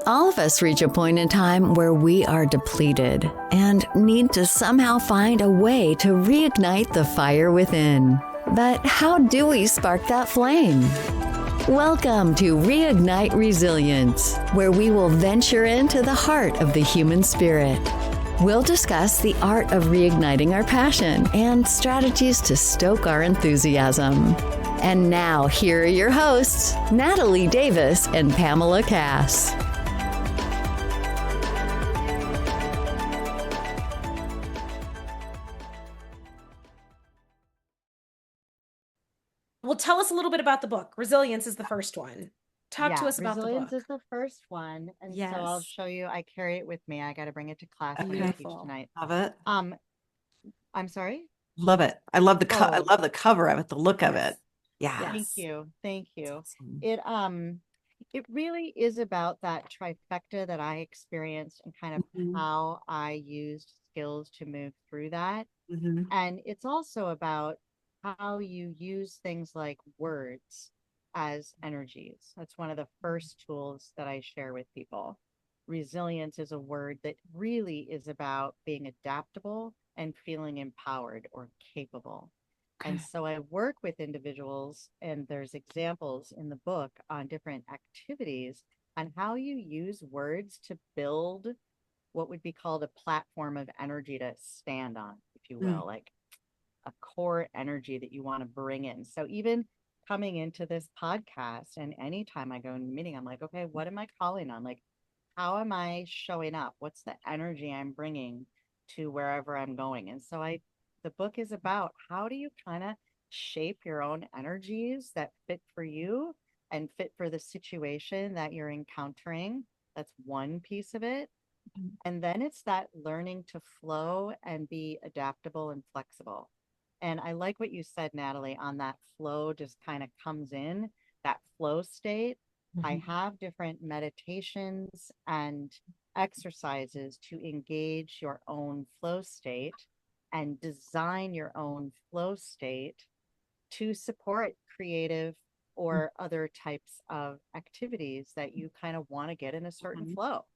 All of us reach a point in time where we are depleted and need to somehow find a way to reignite the fire within. But how do we spark that flame? Welcome to Reignite Resilience, where we will venture into the heart of the human spirit. We'll discuss the art of reigniting our passion and strategies to stoke our enthusiasm. And now, here are your hosts, Natalie Davis and Pamela Cass. Well, tell us a little bit about the book. Resilience is the first one. Talk to us about the book. Resilience is the first one. And so I'll show you. I carry it with me. I got to bring it to class when I teach tonight. Love it. I'm sorry? Love it. I love the I love the cover of it, the look of it. Yeah. Thank you. Thank you. Awesome. It really is about that trifecta that I experienced and kind of how I used skills to move through that. And it's also about how you use things like words as energies. That's one of the first tools that I share with people. Resilience is a word that really is about being adaptable and feeling empowered or capable. Okay. And so I work with individuals, and there's examples in the book on different activities on how you use words to build what would be called a platform of energy to stand on, if you will, like a core energy that you want to bring in. So even coming into this podcast, and anytime I go in a meeting, I'm like, okay, what am I calling on? Like, how am I showing up? What's the energy I'm bringing to wherever I'm going? And so the book is about how do you kind of shape your own energies that fit for you and fit for the situation that you're encountering. That's one piece of it. And then it's that learning to flow and be adaptable and flexible. And I like what you said, Natalie, on that flow just kind of comes in, that flow state. I have different meditations and exercises to engage your own flow state and design your own flow state to support creative or other types of activities that you kind of want to get in a certain flow.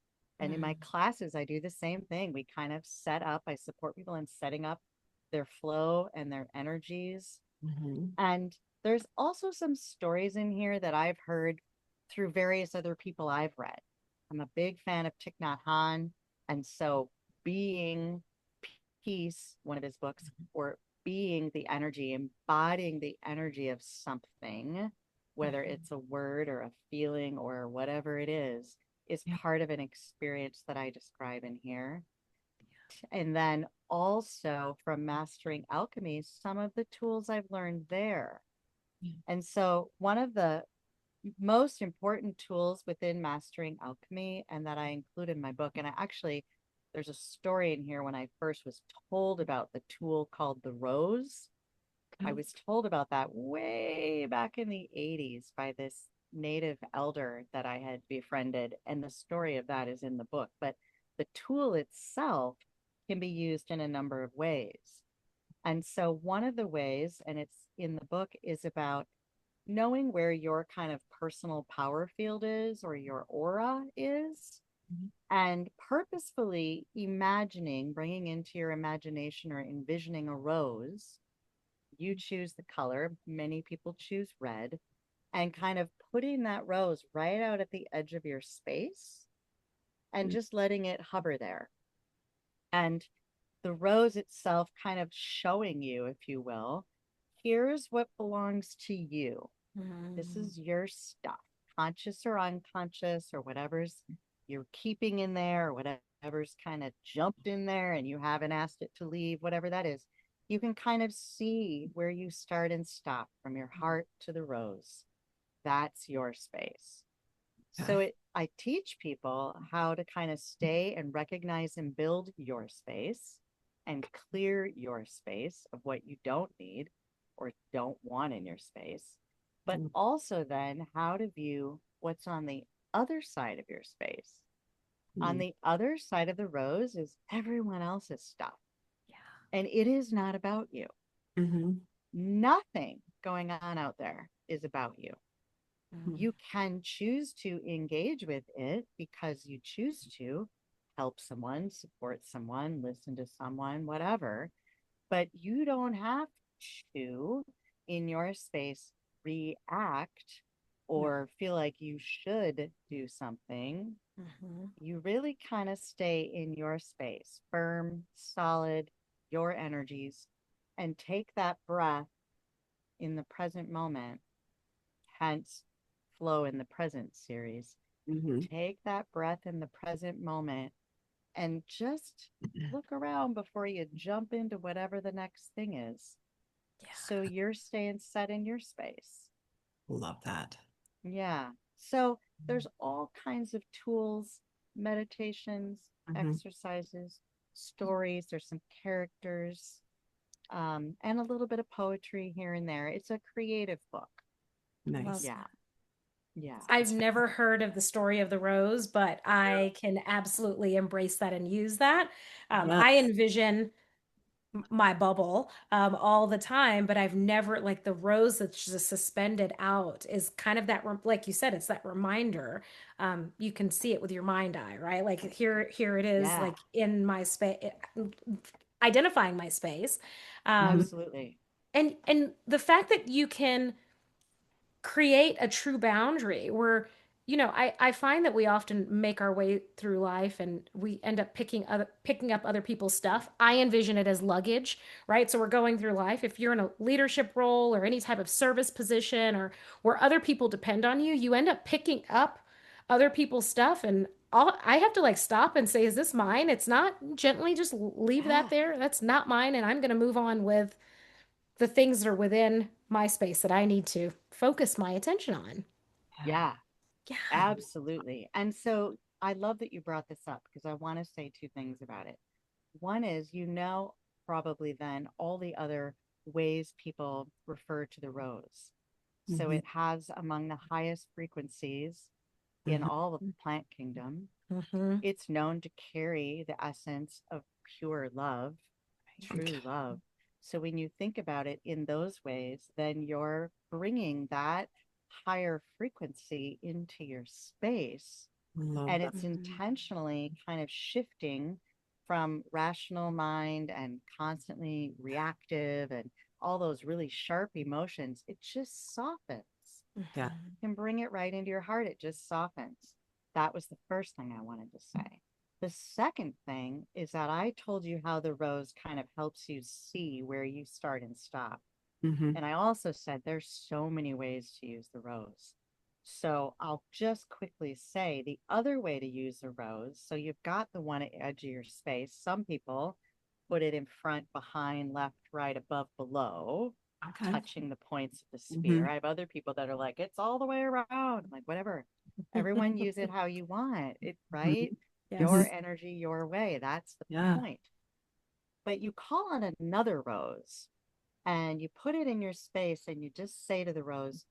And in my classes, I do the same thing. We kind of I support people in setting up their flow and their energies. And there's also some stories in here that I've heard through various other people I've read. I'm a big fan of Thich Nhat Hanh. And so being peace, one of his books, or being the energy, embodying the energy of something, whether it's a word or a feeling or whatever it is part of an experience that I describe in here. And then also from Mastering Alchemy, some of the tools I've learned there. And so one of the most important tools within Mastering Alchemy, and that I include in my book, and there's a story in here when I first was told about the tool called the rose. I was told about that way back in the 80s by this native elder that I had befriended. And the story of that is in the book. But the tool itself can be used in a number of ways. And so one of the ways, and it's in the book, is about knowing where your kind of personal power field is or your aura is, and purposefully bringing into your imagination or envisioning a rose. You choose the color. Many people choose red, and kind of putting that rose right out at the edge of your space and just letting it hover there. And the rose itself kind of showing you, if you will, here's what belongs to you. This is your stuff, conscious or unconscious, or whatever's you're keeping in there, or whatever's kind of jumped in there and you haven't asked it to leave, whatever that is. You can kind of see where you start and stop from your heart to the rose. That's your space. So I teach people how to kind of stay and recognize and build your space and clear your space of what you don't need or don't want in your space, but also then how to view what's on the other side of your space. On the other side of the rose is everyone else's stuff. And it is not about you. Nothing going on out there is about you. Mhm. You can choose to engage with it because you choose to help someone, support someone, listen to someone, whatever. But you don't have to, in your space, react or feel like you should do something. Mhm. You really kind of stay in your space, firm, solid, your energies, and take that breath in the present moment, hence Flow in the Present series. Mhm. Take that breath in the present moment and just look around before you jump into whatever the next thing is. Yeah. So you're staying set in your space. Love that. Yeah. So there's all kinds of tools, meditations, exercises, stories. There's some characters, and a little bit of poetry here and there. It's a creative book. Nice. Yeah. Yeah. I've never heard of the story of the rose, but I can absolutely embrace that and use that. Yeah. I envision my bubble all the time, but I've never like the rose that's just suspended out is kind of that like you said, it's that reminder. You can see it with your mind eye, right? Like here it is, Yeah. like in my space, identifying my space. Um, Absolutely. and the fact that you can create a true boundary where I find that we often make our way through life and we end up picking up other people's stuff. I envision it as luggage, right? So we're going through life. If you're in a leadership role or any type of service position or where other people depend on you, you end up picking up other people's stuff and I have to like stop and say, is this mine? It's not. Gently just leave Yeah. that there. That's not mine and I'm going to move on with the things that are within my space that I need to focus my attention on. Yeah. Yeah. Absolutely. And so I love that you brought this up because I want to say two things about it. One is, probably then all the other ways people refer to the rose. So it has among the highest frequencies in all of the plant kingdom. Mm-hmm. It's known to carry the essence of pure love, true love. So when you think about it in those ways, then you're bringing that higher frequency into your space. Love And that. it's intentionally kind of shifting from rational mind and constantly reactive and all those really sharp emotions. It just softens. Yeah. You can bring it right into your heart. It just softens. That was the first thing I wanted to say. The second thing is that I told you how the rose kind of helps you see where you start and stop. Mm-hmm. And I also said there's so many ways to use the rose. So I'll just quickly say the other way to use the rose. So you've got the one at the edge of your space. Some people put it in front, behind, left, right, above, below, Okay. touching the points of the sphere. I have other people that are like, it's all the way around. I'm like, whatever. Everyone use it how you want it, right? Yes. Your energy, your way. That's the Yeah. point. But you call on another rose and you put it in your space and you just say to the rose,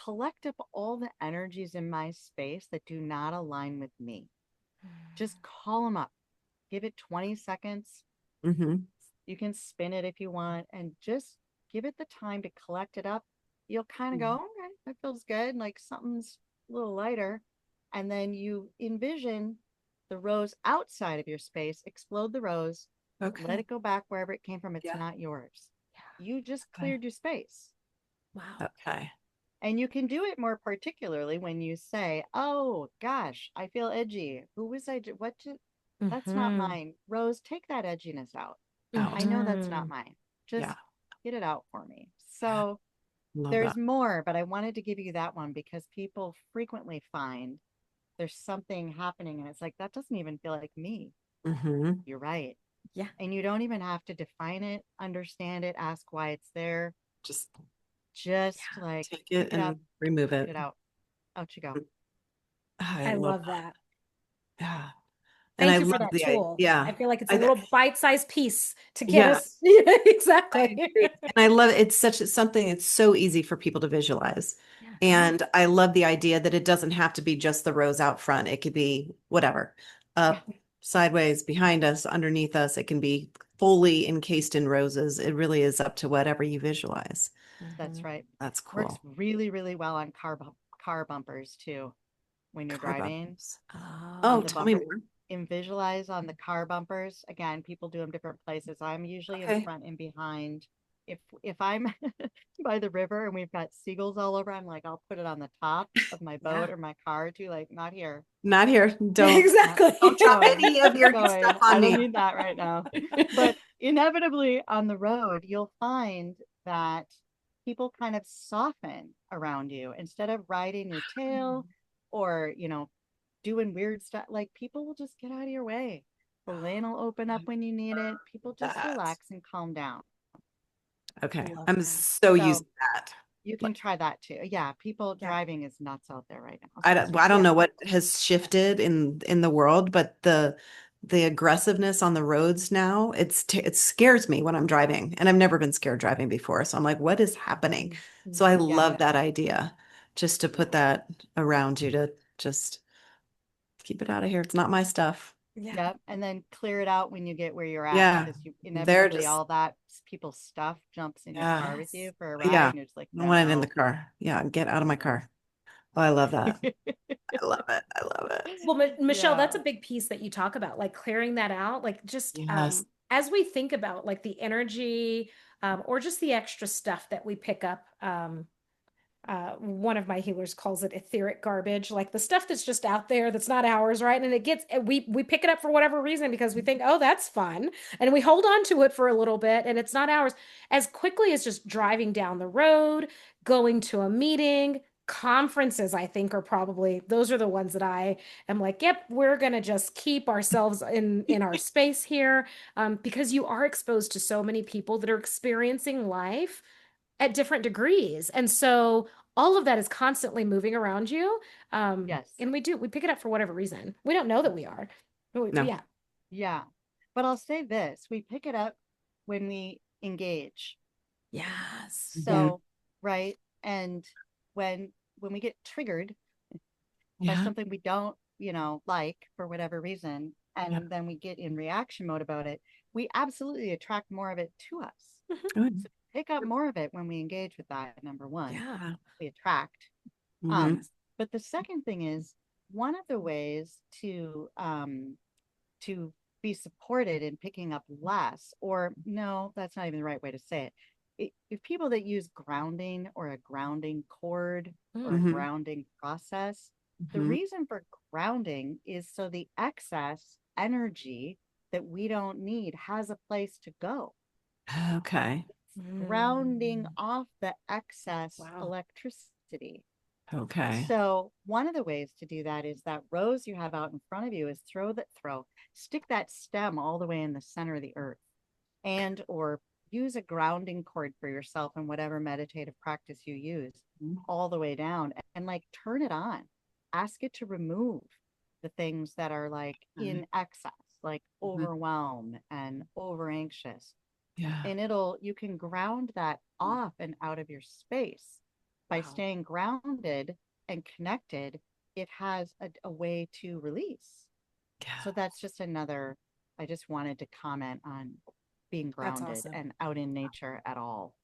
collect up all the energies in my space that do not align with me. Just call them up. Give it 20 seconds. Mm-hmm. You can spin it if you want and just give it the time to collect it up. You'll kind of go, okay, that feels good. Like something's a little lighter. And then you envision the rose outside of your space, explode the rose, Okay. let it go back wherever it came from. It's Yeah. not yours. You just Okay. cleared your space. Wow. Okay. And you can do it more particularly when you say, oh gosh, I feel edgy. Who was I? That's not Mm-hmm. mine. Rose, take that edginess out. Out. I know that's Mm-hmm. not mine. Just Yeah. get it out for me. Yeah. So Love there's that. more, but I wanted to give you that one because people frequently find there's something happening and it's like, that doesn't even feel like me. Mm-hmm. You're right. Yeah. And you don't even have to define it, understand it, ask why it's there. Just Just like take pick it it up, and remove get it. it out. Out you go. I I love love that. that. Yeah. And Thank I you for love that the idea. tool. Yeah. I feel like it's a I, little bite-sized piece to get yeah. us. Yeah, I exactly. agree. And I love it's something it's so easy for people to visualize. Yeah. And I love the idea that it doesn't have to be just the rose out front. It could be whatever. Up, sideways, behind us, underneath us. It can be fully encased in roses. It really is up to whatever you visualize. That's right. That's Works cool. really, really well on car bumpers too. When you're Car driving bumpers. on Oh, the tell me bumper, more. visualize on the car bumpers. Again, people do them different places. I'm usually in Okay. front and behind. If I'm by the river and we've got seagulls all over, I'm like, I'll put it on the top of my boat Yeah. or my car too. Like, not here. Not here. Not Exactly. Don't drop going, any of your going. stuff I on don't me. need that right now. But inevitably on the road, you'll find that people kind of soften around you instead of riding your tail or, doing weird stuff. Like people will just get out of your way. The lane will open up when you need it. People just That. relax and calm down. Okay. Love I'm that. so used So to that. you can try that too. Yeah, people Yeah. driving is nuts out there right now. I So don't, I don't Yeah. know what has shifted in the world, but the aggressiveness on the roads now, it scares me when I'm driving, and I've never been scared driving before. So I'm like, what is happening? So I yeah, love that idea, just to put that around you to just keep it out of here. It's not my stuff. Yeah. yep. And then clear it out when you get where you're at Yeah, because you they're inevitably just all that people's stuff jumps in your car with Yes. you for a ride yeah. and you're just like, I no, want it in the no. car. Yeah, get out of my car. Oh, I love that. I love it. I love it. Well, Michelle, that's Yeah. a big piece that you talk about, like clearing that out, like just Yes. as we think about like the energy or just the extra stuff that we pick up. One of my healers calls it etheric garbage, like the stuff that's just out there that's not ours, right? And it gets we pick it up for whatever reason because we think, oh, that's fun, and we hold on to it for a little bit, and it's not ours. As quickly as just driving down the road, going to a meeting, conferences, I think are probably those are the ones that I am like, yep, we're gonna just keep ourselves in our space here, because you are exposed to so many people that are experiencing life at different degrees. And so all of that is constantly moving around you. Yes. And we pick it up for whatever reason. We don't know that we are. No. Yeah. Yeah. But I'll say this, we pick it up when we engage. Yes. Mhm. So, right? And when we get triggered by Yeah. something we don't, like for whatever reason, Yeah. and then we get in reaction mode about it, we absolutely attract more of it to us. Good. So pick up more of it when we engage with that, number one. Yeah. We attract. Mhm. But the second thing is one of the ways to be supported in picking up less, or no, that's not even the right way to say it. If people that use grounding or a grounding cord or a Mm. Mhm. grounding process, the Mhm. reason for grounding is so the excess energy that we don't need has a place to go. Okay. Grounding Mm. off the excess Wow. electricity. Okay. So one of the ways to do that is that rose you have out in front of you is stick that stem all the way in the center of the earth, and or use a grounding cord for yourself in whatever meditative practice you use all the way down and like turn it on. Ask it to remove the things that are like in excess, like Mhm. overwhelm and over anxious, Yeah. and you can ground that off and out of your space by Wow. staying grounded and connected. It has a way to release. Yeah. So that's just another, I just wanted to comment on being That's grounded awesome. and out in nature at all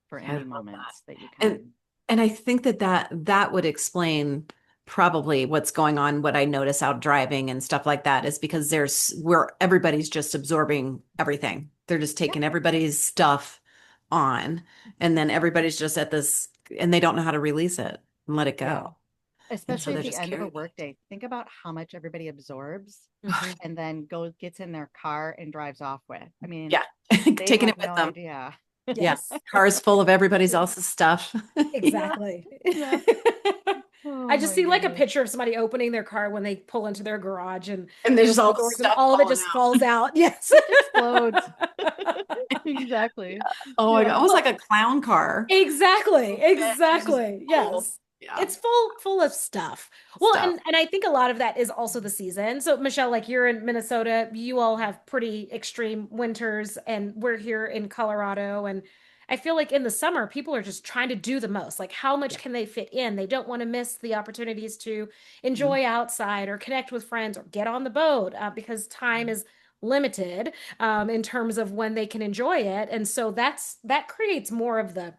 for I any love that. moments that you And can. and I think that would explain probably what's going on, what I notice out driving and stuff like that is because there's where everybody's just absorbing everything. They're just Yeah. taking everybody's stuff on, and then everybody's just at this, and they don't know how to release it and let it Yeah. go. And so Especially they're at the just end of a carrying it. workday. Think about how much everybody absorbs Mhm. and then gets in their car and drives off with. I mean, Yeah. they Taking it have with no them. idea. Yeah. Yes. Cars full of everybody's Yeah. else's stuff. Yeah. Exactly. Yeah. I Oh just my see like a goodness. picture of somebody opening their car when they pull into their garage and And they there's open the all the doors and stuff all of it falling just out. falls out. Yes. Just explodes. Exactly. Oh my God. Yeah. Almost like Well, a clown car. exactly. It's just Exactly. full. Yes. Yeah. It's full of stuff. Well, Stuff. and I think a lot of that is also the season. So Michelle, like you're in Minnesota, you all have pretty extreme winters, and we're here in Colorado. And I feel like in the summer, people are just trying to do the most. Like, how much Yeah. can they fit in? They don't want to miss the opportunities to Mhm. enjoy outside or connect with friends or get on the boat because time is limited in terms of when they can enjoy it. And so that creates more of the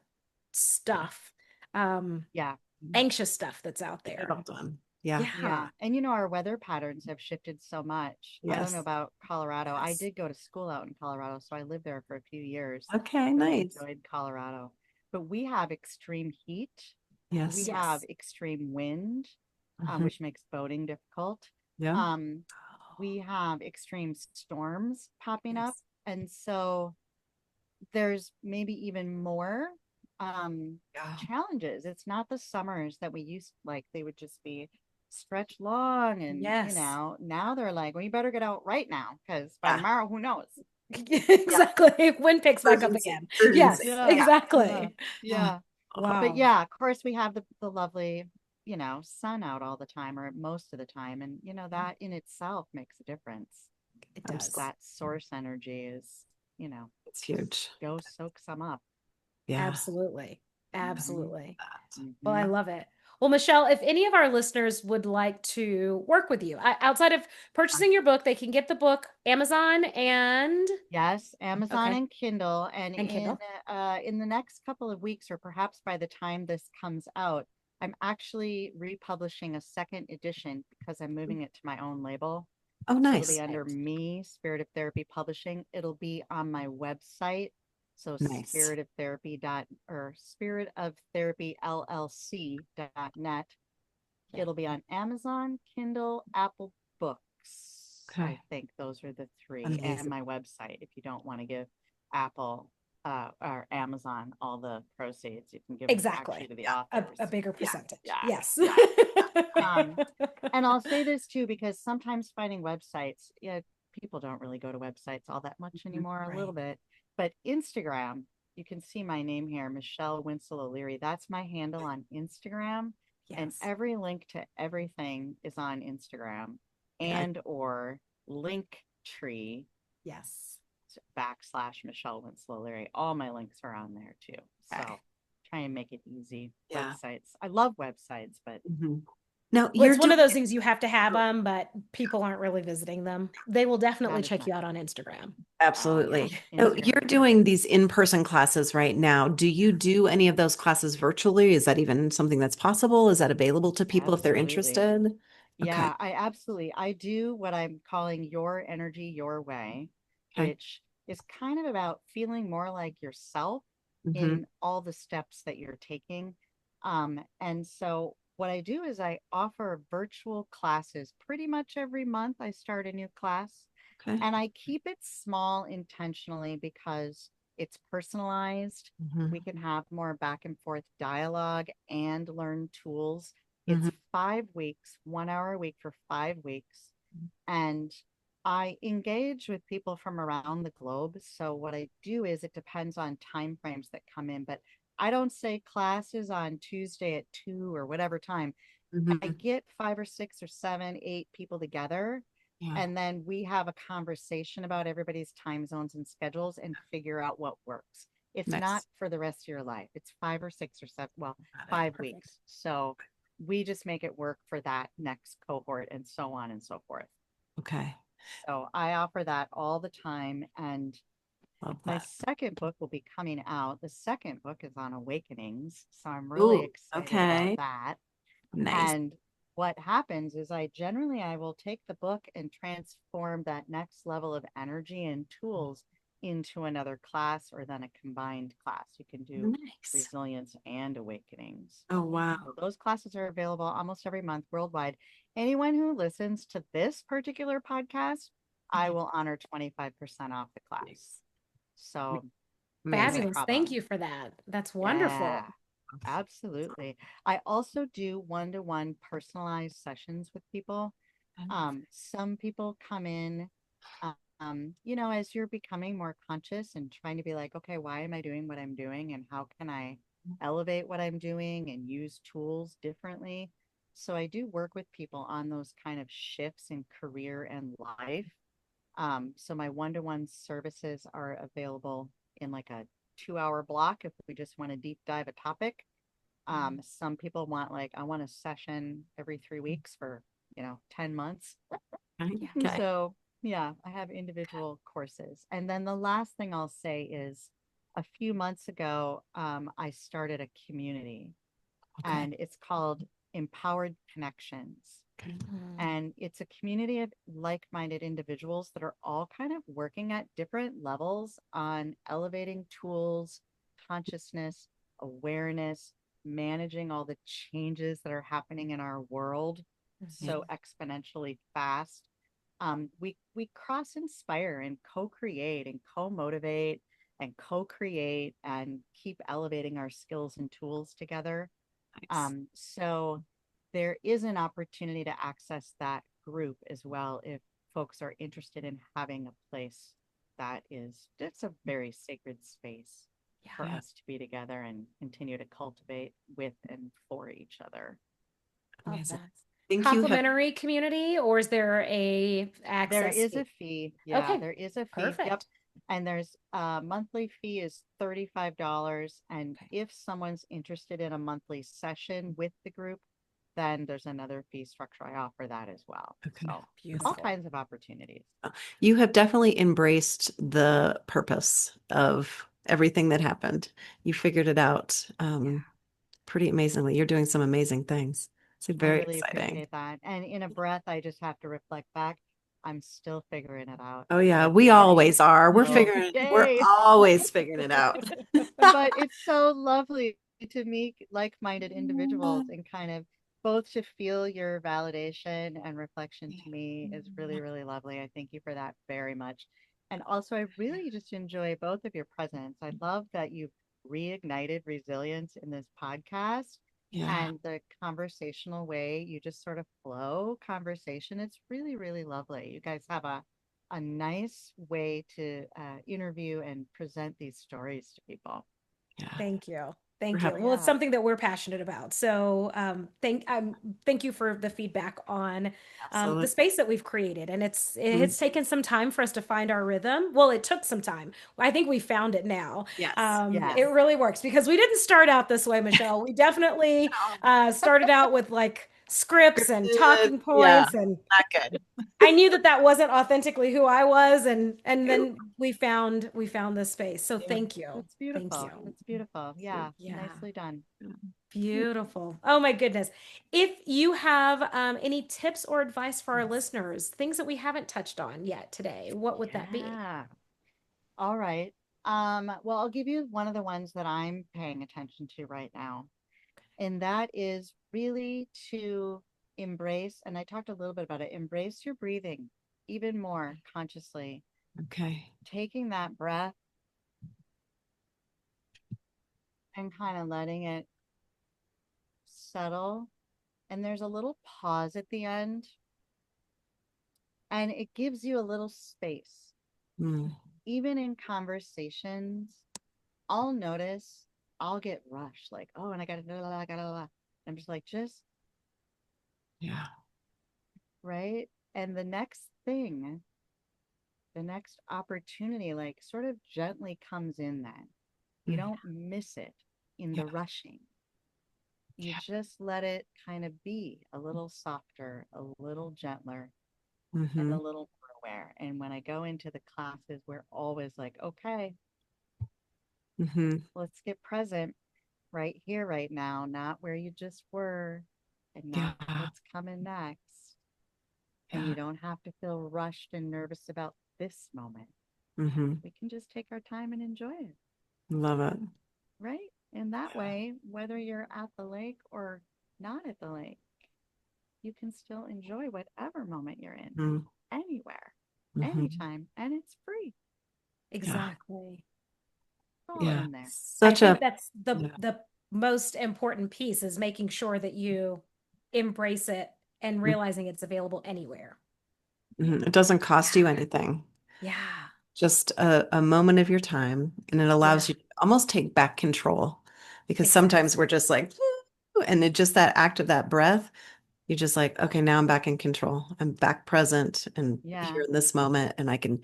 stuff, Yeah. anxious stuff that's out Get it there. all done. Yeah. Yeah. And our weather patterns have shifted so much. I don't know Yes. about Colorado. I Yes. did go to school out in Colorado, so I lived there for a few years. Okay, Really nice. enjoyed Colorado. But we have extreme heat. Yes. We Yes. have extreme wind, which makes boating difficult. Yeah. We have extreme storms popping up. Yes. And so there's maybe even more Yeah. challenges. It's not the summers that we used like they would just be stretched long and Yes. now they're like, well, you better get out right now because by Yeah. tomorrow, who knows? Exactly. Wind picks back up Urgency. again. Urgency. Yes, Yeah. exactly. Yeah. Wow. But yeah, of course we have the lovely, sun out all the time or most of the time. And that in itself makes a difference. It does. That source energy is, It's huge. go soak some up. Yeah. Absolutely. Absolutely. Mhm. Well, I love it. Well, Michelle, if any of our listeners would like to work with you, outside of purchasing your book, they can get the book Amazon and Yes, Amazon Okay. and Kindle. And And Kindle. in the next couple of weeks, or perhaps by the time this comes out, I'm actually republishing a second edition because I'm moving it to my own label. Oh, So nice. it'll be under me, Spirit of Therapy Publishing. It'll be on my website. So Nice. spiritoftheraPy.net. Yeah. It'll be on Amazon, Kindle, Apple Books. I Okay. think those are the three. Amazing. And my website. If you don't want to give Apple or Amazon all the proceeds, you can give them Exactly. actually to the A, authors. a bigger percentage. Yeah. Yes. And I'll say this too, because sometimes finding websites, people don't really go to websites all that much anymore, a little bit. But Instagram, you can see my name here, Michelle Wincell O'Leary. That's my handle on Instagram. And Yes. every link to everything is on Instagram Yeah. and or Linktree Yes. / Michelle Wincell O'Leary. All my links are on there too. So Okay. try and make it easy. Yeah. Websites. I love websites, but Now, Well, you're it's one of doing those things you have to have them, but people aren't really visiting them. They will definitely That is check not you out on Instagram. absolutely. yeah. Now, Instagram you're is doing these in-person classes right now. Do you do any of those classes virtually? Is that even something that's possible? Is that available to people if they're Absolutely. interested? Okay. Yeah, I do what I'm calling your energy your way, Okay. which is kind of about feeling more like yourself Mhm. in all the steps that you're taking. And so what I do is I offer virtual classes pretty much every month. I start a new class Okay. and I keep it small intentionally because it's personalized. Mhm. We can have more back and forth dialogue and learn tools. It's Mhm. 5 weeks, 1 hour a week for 5 weeks. And I engage with people from around the globe. So what I do is it depends on time frames that come in, but I don't say classes on Tuesday at 2 or whatever time. I Mhm. get 5 or 6 or 7, 8 people together. Yeah. And then we have a conversation about everybody's time zones and schedules and figure out what works. It's Nice. not for the rest of your life. It's 5 or 6 or 7, well, Got it. 5 Perfect. weeks. So we just make it work for that next cohort and so on and so forth. Okay. So I offer that all the time. And Love my that. second book will be coming out. The second book is on awakenings. So I'm really Ooh, excited okay. about that. Nice. And what happens is I will take the book and transform that next level of energy and tools into another class or then a combined class. You can do Nice. resilience and awakenings. Oh, wow. So those classes are available almost every month worldwide. Anyone who listens to this particular podcast, I will honor 25% off the class. So Amazing. Fabulous. problem. Thank you for that. That's wonderful. yeah, absolutely. I also do one-to-one personalized sessions with people. Some people come in, as you're becoming more conscious and trying to be like, okay, why am I doing what I'm doing? And how can I elevate what I'm doing and use tools differently? So I do work with people on those kind of shifts in career and life. So my one-to-one services are available in like a 2 hour block if we just want to deep dive a topic. Some people want I want a session every 3 weeks for 10 months. Okay. So Yeah, I have individual courses. And then the last thing I'll say is a few months ago, I started a community Okay. and it's called Empowered Connections. Okay. And it's a community of like-minded individuals that are all kind of working at different levels on elevating tools, consciousness, awareness, managing all the changes that are happening in our world so exponentially fast. We cross inspire and co-create and co-motivate and co-create and keep elevating our skills and tools together. Nice. So there is an opportunity to access that group as well if folks are interested in having a place that is, it's a very sacred space for Yeah. us to be together and continue to cultivate with and for each other. Love Amazing. that. Think you have Complimentary community, or is there a There access is fee? a fee. Yeah, Okay, there is a fee. Yep. perfect. And there's a monthly fee is $35. And Okay. if someone's interested in a monthly session with the group, then there's another fee structure. I offer that as well. Okay. So all Beautiful. kinds of opportunities. you have definitely embraced the purpose of everything that happened. You figured it out pretty amazingly. You're doing some amazing things. It's I very really exciting. appreciate that. And in a breath, I just have to reflect back. I'm still figuring it out. Oh yeah, Like we you're right. always are. We're Oh, we're yay. always figuring it out. But it's so lovely to meet like-minded individuals and kind of both to feel your validation and reflection to me is really, really lovely. I thank you for that very much. And also, I really just enjoy both of your presence. I love that you've reignited resilience in this podcast Yeah. and the conversational way you just sort of flow conversation. It's really, really lovely. You guys have a nice way to interview and present these stories to people. Yeah. Thank you. We're Thank you. happy. Well, it's Yeah, something that we're passionate about. So thank you for the feedback on the Absolutely. space that we've created. And it's Mhm. taken some time for us to find our rhythm. Well, it took some time. I think we found it now. Yes. yeah, It really works because we didn't start out this way, Michelle. We definitely started out with like scripts and Scripted. talking Yeah. points, and Not good. I knew that that wasn't authentically who I was, and then we found this space. So Yeah. thank you. that's Thank beautiful. you. That's beautiful. Yeah, Yeah. nicely done. Beautiful. Oh my goodness. If you have any tips or advice for our listeners, things that we haven't touched on yet today, what would that be? Yeah. All right. Well, I'll give you one of the ones that I'm paying attention to right now, and that is really to embrace, and I talked a little bit about it, embrace your breathing even more consciously, Okay. taking that breath and kind of letting it settle. And there's a little pause at the end, and it gives you a little space. Mm. Even in conversations, I'll notice I'll get rushed, like, oh, and I gotta, I gotta, I'm just like, just Yeah. right. And the next thing, the next opportunity, like, sort of gently comes in then. You Mm. don't miss it in Yeah. the rushing. You Yeah. just let it kind of be a little softer, a little gentler, and Mm-hmm. a little more aware. And when I go into the classes, we're always like, okay, Mm-hmm. let's get present right here, right now, not where you just were, and Yeah. not what's coming next. And you Yeah. don't have to feel rushed and nervous about this moment. Mm-hmm. We can just take our time and enjoy it, Love it. right? And that way, whether you're at the lake or not at the lake, you can still enjoy whatever moment you're in, Mm. anywhere, Mm-hmm. anytime, and it's free. Yeah. Exactly. It's all Yeah. in there. I Such think a that's yeah. the most important piece is making sure that you embrace it and realizing it's available anywhere. Mm-hmm. It doesn't cost you Yeah. anything. Yeah. Just a moment of your time, and it allows Yeah. you to almost take back control because Exactly. sometimes we're just like, "Woo," and it just that act of that breath, you're just like, okay, now I'm back in control. I'm back present and Yeah. here in this moment, and I can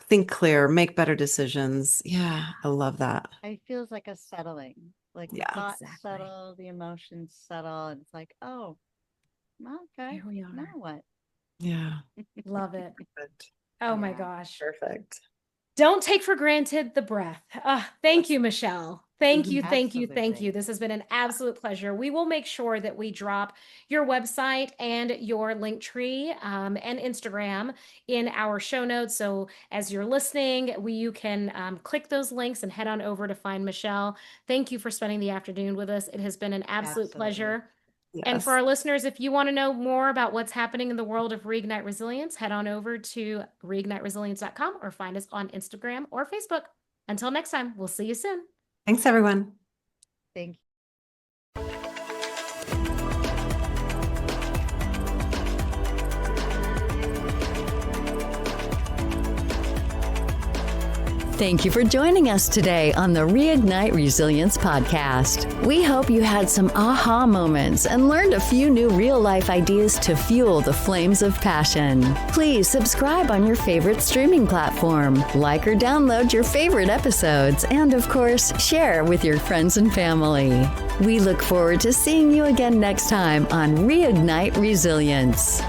think clear, make better decisions. Yeah, I love that. It feels like a settling, like the Yeah. thoughts Exactly. settle, the emotions settle, and it's like, oh, okay, Here we now are. what? Yeah. Love it. Perfect. Oh my Yeah. gosh. Perfect. Don't take for granted the breath. Thank you, Michelle. Thank you, thank you, thank Absolutely. you. This has been an absolute pleasure. We will make sure that we drop your website and your link tree and Instagram in our show notes. So as you're listening, you can click those links and head on over to find Michelle. Thank you for spending the afternoon with us. It has been an absolute Absolutely. pleasure. Yes. And for our listeners, if you want to know more about what's happening in the world of Reignite Resilience, head on over to reigniteresilience.com or find us on Instagram or Facebook. Until next time, we'll see you soon. Thanks, everyone. Thank you. Thank you for joining us today on the Reignite Resilience podcast. We hope you had some aha moments and learned a few new real-life ideas to fuel the flames of passion. Please subscribe on your favorite streaming platform, like or download your favorite episodes, and of course, share with your friends and family. We look forward to seeing you again next time on Reignite Resilience.